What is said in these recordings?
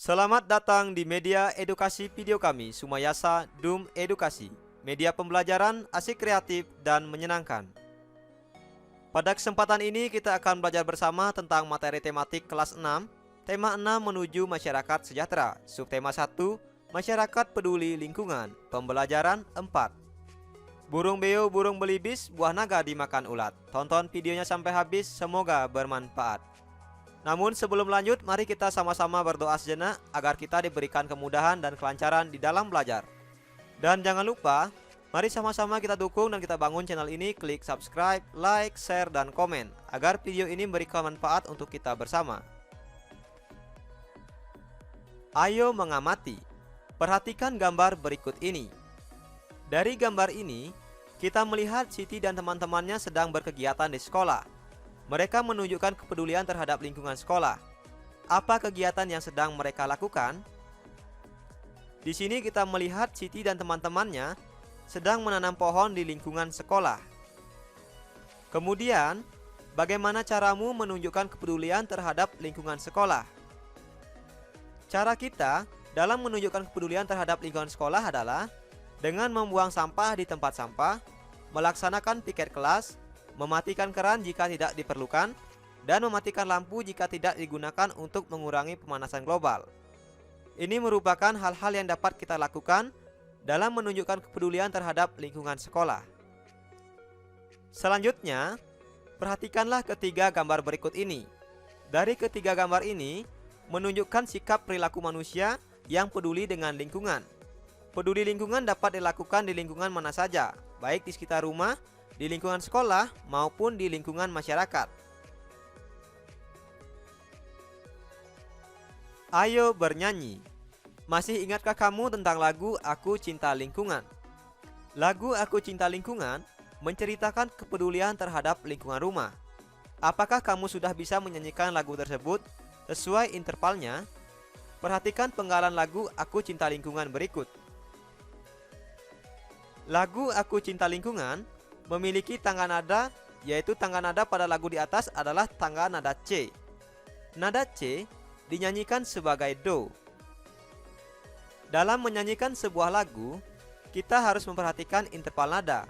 Selamat datang di media edukasi video kami, Sumayasa Dum Edukasi, media pembelajaran asik, kreatif, dan menyenangkan. Pada kesempatan ini kita akan belajar bersama tentang materi tematik kelas 6, tema 6 menuju masyarakat sejahtera, subtema 1, masyarakat peduli lingkungan, pembelajaran 4. Burung beo, burung belibis, buah naga dimakan ulat. Tonton videonya sampai habis, semoga bermanfaat. Namun sebelum lanjut, mari kita sama-sama berdoa sejenak agar kita diberikan kemudahan dan kelancaran di dalam belajar. Dan jangan lupa, mari sama-sama kita dukung dan kita bangun channel ini. Klik subscribe, like, share, dan komen agar video ini memberikan manfaat untuk kita bersama. Ayo mengamati. Perhatikan gambar berikut ini. Dari gambar ini, kita melihat Siti dan teman-temannya sedang berkegiatan di sekolah. Mereka menunjukkan kepedulian terhadap lingkungan sekolah. Apa kegiatan yang sedang mereka lakukan? Di sini kita melihat Siti dan teman-temannya sedang menanam pohon di lingkungan sekolah. Kemudian, bagaimana caramu menunjukkan kepedulian terhadap lingkungan sekolah? Cara kita dalam menunjukkan kepedulian terhadap lingkungan sekolah adalah dengan membuang sampah di tempat sampah, melaksanakan piket kelas, mematikan keran jika tidak diperlukan, dan mematikan lampu jika tidak digunakan untuk mengurangi pemanasan global. Ini merupakan hal-hal yang dapat kita lakukan dalam menunjukkan kepedulian terhadap lingkungan sekolah. Selanjutnya, perhatikanlah ketiga gambar berikut ini. Dari ketiga gambar ini, menunjukkan sikap perilaku manusia yang peduli dengan lingkungan. Peduli lingkungan dapat dilakukan di lingkungan mana saja, baik di sekitar rumah, di lingkungan sekolah, maupun di lingkungan masyarakat. Ayo bernyanyi. Masih ingatkah kamu tentang lagu Aku Cinta Lingkungan? Lagu Aku Cinta Lingkungan menceritakan kepedulian terhadap lingkungan rumah. Apakah kamu sudah bisa menyanyikan lagu tersebut sesuai intervalnya? Perhatikan penggalan lagu Aku Cinta Lingkungan berikut. Lagu Aku Cinta Lingkungan memiliki tangga nada, yaitu tangga nada pada lagu di atas adalah tangga nada C. Nada C dinyanyikan sebagai Do. Dalam menyanyikan sebuah lagu, kita harus memperhatikan interval nada.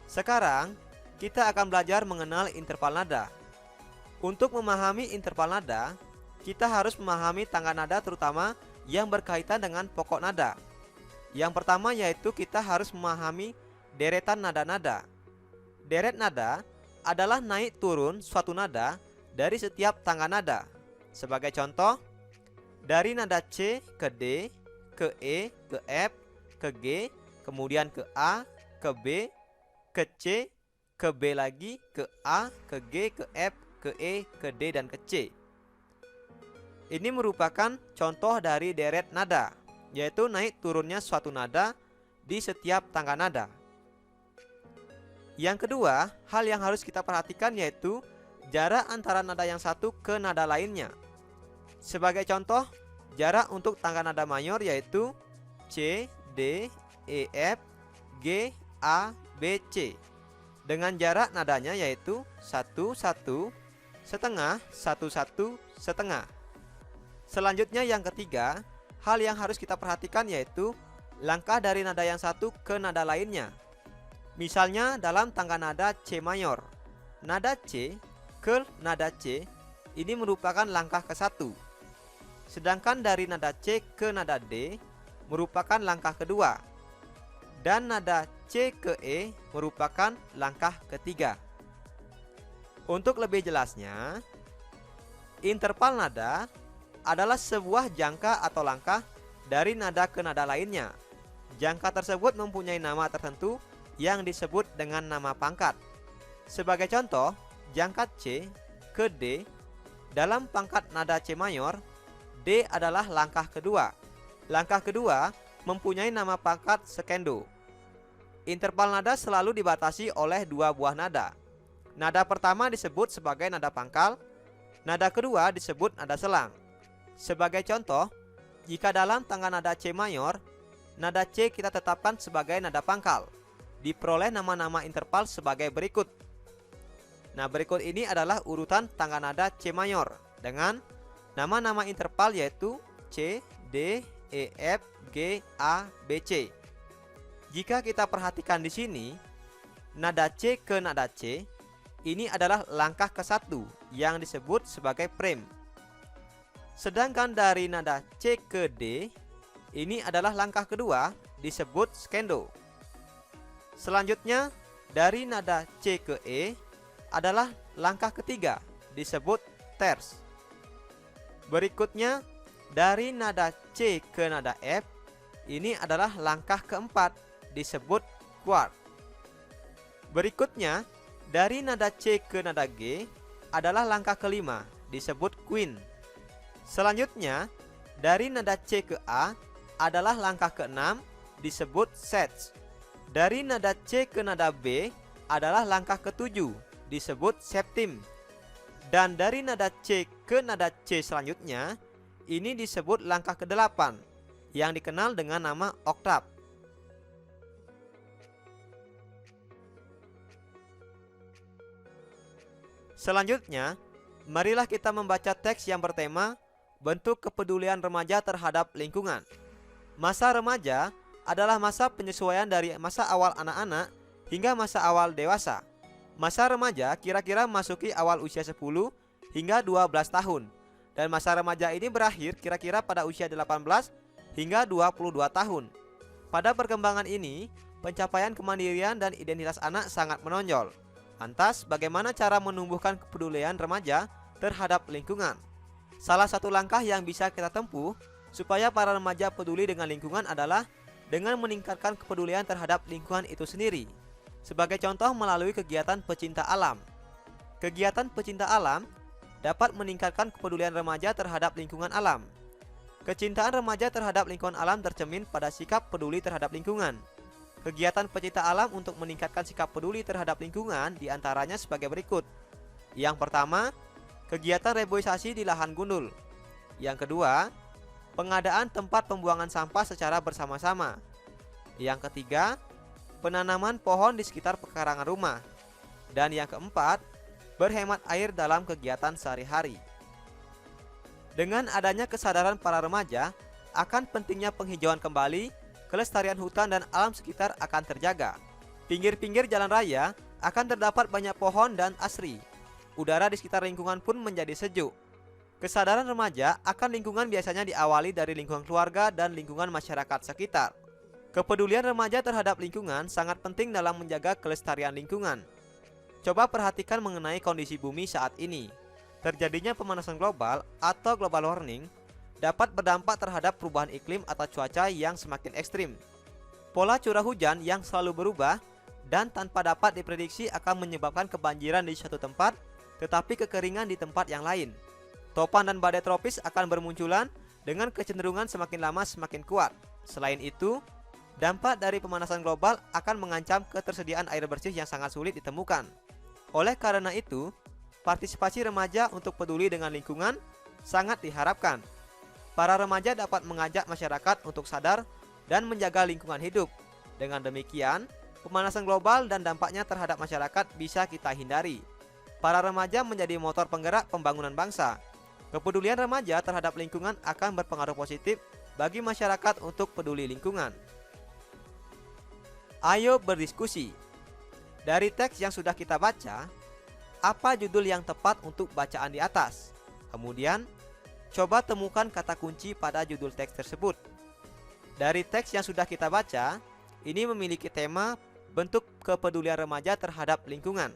Sekarang, kita akan belajar mengenal interval nada. Untuk memahami interval nada, kita harus memahami tangga nada terutama yang berkaitan dengan pokok nada. Yang pertama yaitu kita harus memahami deretan nada-nada. Deret nada adalah naik turun suatu nada dari setiap tangga nada. Sebagai contoh, dari nada C ke D, ke E, ke F, ke G, kemudian ke A, ke B, ke C, ke B lagi, ke A, ke G, ke F, ke E, ke D, dan ke C. Ini merupakan contoh dari deret nada, yaitu naik turunnya suatu nada di setiap tangga nada. Yang kedua, hal yang harus kita perhatikan yaitu jarak antara nada yang satu ke nada lainnya. Sebagai contoh, jarak untuk tangga nada mayor yaitu C, D, E, F, G, A, B, C. Dengan jarak nadanya yaitu 1, 1, setengah, 1, 1, setengah. Selanjutnya yang ketiga, hal yang harus kita perhatikan yaitu langkah dari nada yang satu ke nada lainnya. Misalnya dalam tangga nada C mayor, nada C ke nada C ini merupakan langkah ke-1. Sedangkan dari nada C ke nada D merupakan langkah kedua. Dan nada C ke E merupakan langkah ketiga. Untuk lebih jelasnya, interval nada adalah sebuah jangka atau langkah dari nada ke nada lainnya. Jangka tersebut mempunyai nama tertentu yang disebut dengan nama pangkat. Sebagai contoh, jangka C ke D dalam pangkat nada C mayor, D adalah langkah kedua. Langkah kedua mempunyai nama pangkat skendo. Interval nada selalu dibatasi oleh dua buah nada. Nada pertama disebut sebagai nada pangkal, nada kedua disebut nada selang. Sebagai contoh, jika dalam tangga nada C mayor, nada C kita tetapkan sebagai nada pangkal, diperoleh nama-nama interval sebagai berikut. Nah, berikut ini adalah urutan tangga nada C mayor dengan nama-nama interval yaitu C, D, E, F, G, A, B, C. Jika kita perhatikan di sini, nada C ke nada C ini adalah langkah ke-1 yang disebut sebagai prime. Sedangkan dari nada C ke D ini adalah langkah kedua disebut scendo. Selanjutnya dari nada C ke E adalah langkah ketiga disebut terce. Berikutnya dari nada C ke nada F ini adalah langkah keempat disebut quart. Berikutnya dari nada C ke nada G adalah langkah kelima disebut quint. Selanjutnya dari nada C ke A adalah langkah keenam disebut sets. Dari nada C ke nada B adalah langkah ketujuh disebut septim. Dan dari nada C ke nada C selanjutnya ini disebut langkah ke-8 yang dikenal dengan nama oktav. Selanjutnya, marilah kita membaca teks yang bertema bentuk kepedulian remaja terhadap lingkungan. Masa remaja adalah masa penyesuaian dari masa awal anak-anak hingga masa awal dewasa. Masa remaja kira-kira memasuki awal usia 10 hingga 12 tahun. Dan masa remaja ini berakhir kira-kira pada usia 18 hingga 22 tahun. Pada perkembangan ini, pencapaian kemandirian dan identitas anak sangat menonjol. Lantas, bagaimana cara menumbuhkan kepedulian remaja terhadap lingkungan? Salah satu langkah yang bisa kita tempuh supaya para remaja peduli dengan lingkungan adalah dengan meningkatkan kepedulian terhadap lingkungan itu sendiri. Sebagai contoh melalui kegiatan pecinta alam. Kegiatan pecinta alam dapat meningkatkan kepedulian remaja terhadap lingkungan alam. Kecintaan remaja terhadap lingkungan alam tercermin pada sikap peduli terhadap lingkungan. Kegiatan pecinta alam untuk meningkatkan sikap peduli terhadap lingkungan diantaranya sebagai berikut. Yang pertama, kegiatan reboisasi di lahan gundul. Yang kedua, pengadaan tempat pembuangan sampah secara bersama-sama. Yang ketiga, penanaman pohon di sekitar pekarangan rumah. Dan yang keempat, berhemat air dalam kegiatan sehari-hari. Dengan adanya kesadaran para remaja akan pentingnya penghijauan kembali, kelestarian hutan dan alam sekitar akan terjaga. Pinggir-pinggir jalan raya akan terdapat banyak pohon dan asri. Udara di sekitar lingkungan pun menjadi sejuk. Kesadaran remaja akan lingkungan biasanya diawali dari lingkungan keluarga dan lingkungan masyarakat sekitar. Kepedulian remaja terhadap lingkungan sangat penting dalam menjaga kelestarian lingkungan. Coba perhatikan mengenai kondisi bumi saat ini. Terjadinya pemanasan global atau global warming dapat berdampak terhadap perubahan iklim atau cuaca yang semakin ekstrim. Pola curah hujan yang selalu berubah dan tanpa dapat diprediksi akan menyebabkan kebanjiran di suatu tempat, tetapi kekeringan di tempat yang lain. Topan dan badai tropis akan bermunculan dengan kecenderungan semakin lama semakin kuat. Selain itu, dampak dari pemanasan global akan mengancam ketersediaan air bersih yang sangat sulit ditemukan. Oleh karena itu, partisipasi remaja untuk peduli dengan lingkungan sangat diharapkan. Para remaja dapat mengajak masyarakat untuk sadar dan menjaga lingkungan hidup. Dengan demikian, pemanasan global dan dampaknya terhadap masyarakat bisa kita hindari. Para remaja menjadi motor penggerak pembangunan bangsa. Kepedulian remaja terhadap lingkungan akan berpengaruh positif bagi masyarakat untuk peduli lingkungan. Ayo berdiskusi. Dari teks yang sudah kita baca, apa judul yang tepat untuk bacaan di atas? Kemudian, coba temukan kata kunci pada judul teks tersebut. Dari teks yang sudah kita baca, ini memiliki tema bentuk kepedulian remaja terhadap lingkungan.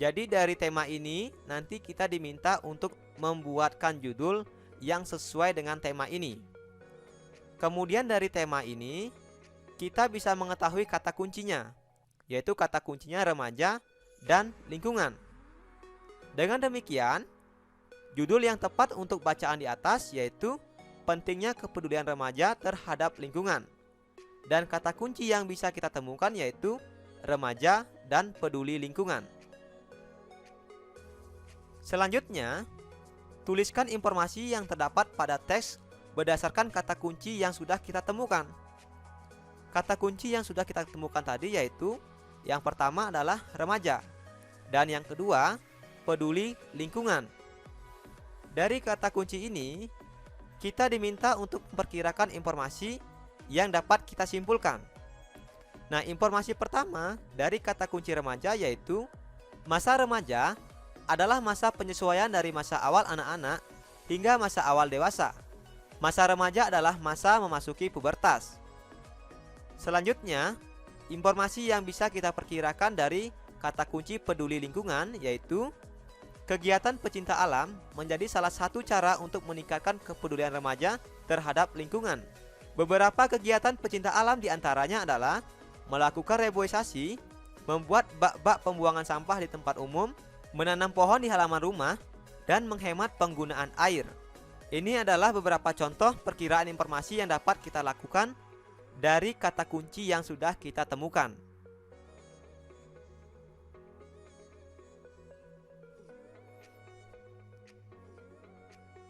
Jadi dari tema ini, nanti kita diminta untuk membuatkan judul yang sesuai dengan tema ini. Kemudian dari tema ini, kita bisa mengetahui kata kuncinya, yaitu kata kuncinya remaja dan lingkungan. Dengan demikian, judul yang tepat untuk bacaan di atas yaitu pentingnya kepedulian remaja terhadap lingkungan. Dan kata kunci yang bisa kita temukan yaitu remaja dan peduli lingkungan. Selanjutnya, tuliskan informasi yang terdapat pada teks berdasarkan kata kunci yang sudah kita temukan. Kata kunci yang sudah kita temukan tadi yaitu yang pertama adalah remaja dan yang kedua peduli lingkungan. Dari kata kunci ini kita diminta untuk memperkirakan informasi yang dapat kita simpulkan. Nah, informasi pertama dari kata kunci remaja yaitu masa remaja adalah masa penyesuaian dari masa awal anak-anak hingga masa awal dewasa. Masa remaja adalah masa memasuki pubertas. Selanjutnya, informasi yang bisa kita perkirakan dari kata kunci peduli lingkungan yaitu kegiatan pecinta alam menjadi salah satu cara untuk meningkatkan kepedulian remaja terhadap lingkungan. Beberapa kegiatan pecinta alam diantaranya adalah melakukan reboisasi, membuat bak-bak pembuangan sampah di tempat umum, menanam pohon di halaman rumah, dan menghemat penggunaan air. Ini adalah beberapa contoh perkiraan informasi yang dapat kita lakukan dari kata kunci yang sudah kita temukan.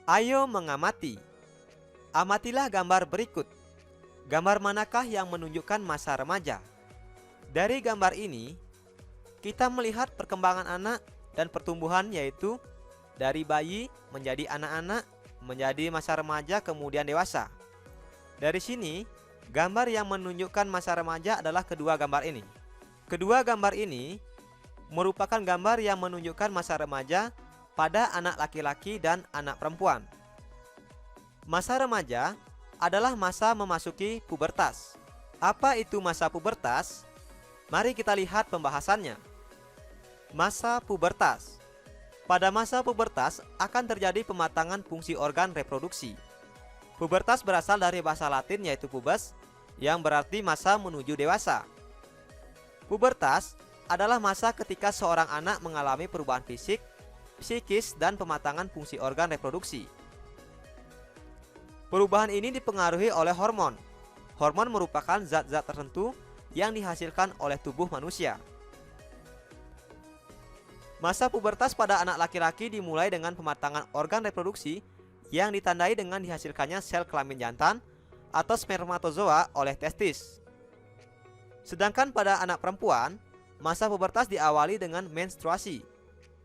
Ayo mengamati. Amatilah gambar berikut. Gambar manakah yang menunjukkan masa remaja? Dari gambar ini, kita melihat perkembangan anak dan pertumbuhan yaitu dari bayi menjadi anak-anak, menjadi masa remaja kemudian dewasa. Dari sini, gambar yang menunjukkan masa remaja adalah kedua gambar ini. Kedua gambar ini merupakan gambar yang menunjukkan masa remaja pada anak laki-laki dan anak perempuan. Masa remaja adalah masa memasuki pubertas. Apa itu masa pubertas? Mari kita lihat pembahasannya. Masa pubertas. Pada masa pubertas akan terjadi pematangan fungsi organ reproduksi. Pubertas berasal dari bahasa Latin yaitu pubes, yang berarti masa menuju dewasa. Pubertas adalah masa ketika seorang anak mengalami perubahan fisik, psikis, dan pematangan fungsi organ reproduksi. Perubahan ini dipengaruhi oleh hormon. Hormon merupakan zat-zat tertentu yang dihasilkan oleh tubuh manusia. Masa pubertas pada anak laki-laki dimulai dengan pematangan organ reproduksi yang ditandai dengan dihasilkannya sel kelamin jantan atau spermatozoa oleh testis. Sedangkan pada anak perempuan, masa pubertas diawali dengan menstruasi.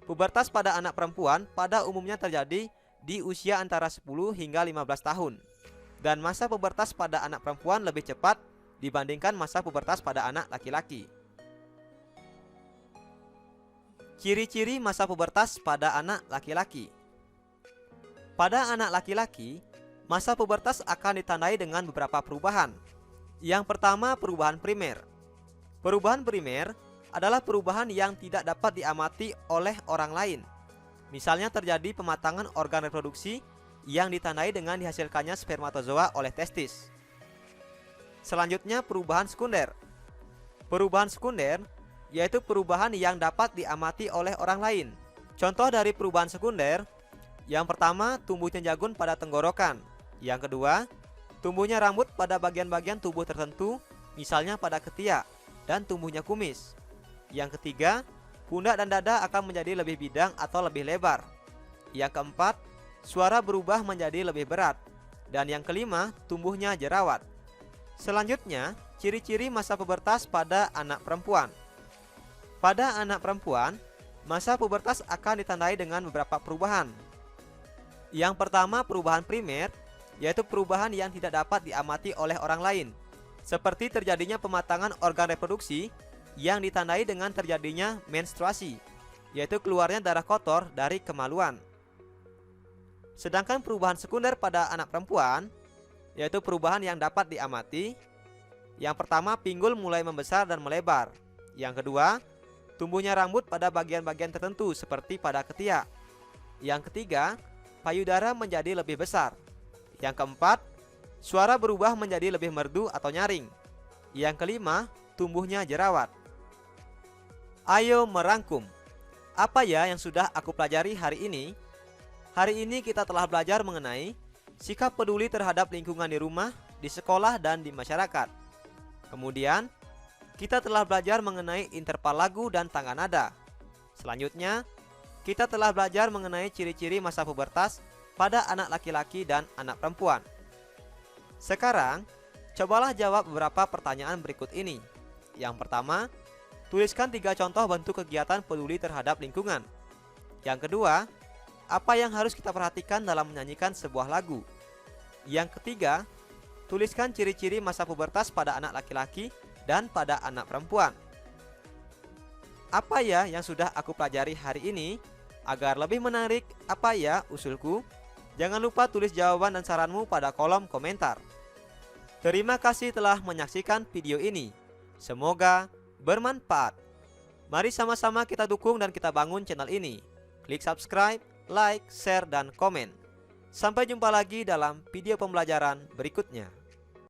Pubertas pada anak perempuan pada umumnya terjadi di usia antara 10 hingga 15 tahun. Dan masa pubertas pada anak perempuan lebih cepat dibandingkan masa pubertas pada anak laki-laki. Ciri-ciri masa pubertas pada anak laki-laki. Pada anak laki-laki, masa pubertas akan ditandai dengan beberapa perubahan. Yang pertama, perubahan primer. Perubahan primer adalah perubahan yang tidak dapat diamati oleh orang lain. Misalnya terjadi pematangan organ reproduksi yang ditandai dengan dihasilkannya spermatozoa oleh testis. Selanjutnya, perubahan sekunder. Perubahan sekunder yaitu perubahan yang dapat diamati oleh orang lain. Contoh dari perubahan sekunder, yang pertama, tumbuhnya jagun pada tenggorokan. Yang kedua, tumbuhnya rambut pada bagian-bagian tubuh tertentu, misalnya pada ketiak, dan tumbuhnya kumis. Yang ketiga, pundak dan dada akan menjadi lebih bidang atau lebih lebar. Yang keempat, suara berubah menjadi lebih berat. Dan yang kelima, tumbuhnya jerawat. Selanjutnya, ciri-ciri masa pubertas pada anak perempuan. Pada anak perempuan, masa pubertas akan ditandai dengan beberapa perubahan. Yang pertama, perubahan primer, yaitu perubahan yang tidak dapat diamati oleh orang lain, seperti terjadinya pematangan organ reproduksi yang ditandai dengan terjadinya menstruasi, yaitu keluarnya darah kotor dari kemaluan. Sedangkan perubahan sekunder pada anak perempuan, yaitu perubahan yang dapat diamati. Yang pertama, pinggul mulai membesar dan melebar. Yang kedua, tumbuhnya rambut pada bagian-bagian tertentu seperti pada ketiak. Yang ketiga, payudara menjadi lebih besar. Yang keempat, suara berubah menjadi lebih merdu atau nyaring. Yang kelima, tumbuhnya jerawat. Ayo merangkum. Apa ya yang sudah aku pelajari hari ini? Hari ini kita telah belajar mengenai sikap peduli terhadap lingkungan di rumah, di sekolah, dan di masyarakat. Kemudian, kita telah belajar mengenai interval lagu dan tangga nada. Selanjutnya, kita telah belajar mengenai ciri-ciri masa pubertas pada anak laki-laki dan anak perempuan. Sekarang, cobalah jawab beberapa pertanyaan berikut ini. Yang pertama, tuliskan 3 contoh bentuk kegiatan peduli terhadap lingkungan. Yang kedua, apa yang harus kita perhatikan dalam menyanyikan sebuah lagu? Yang ketiga, tuliskan ciri-ciri masa pubertas pada anak laki-laki dan pada anak perempuan. Apa ya yang sudah aku pelajari hari ini? Agar lebih menarik, apa ya usulku? Jangan lupa tulis jawaban dan saranmu pada kolom komentar. Terima kasih telah menyaksikan video ini. Semoga bermanfaat. Mari sama-sama kita dukung dan kita bangun channel ini. Klik subscribe, like, share, dan komen. Sampai jumpa lagi dalam video pembelajaran berikutnya.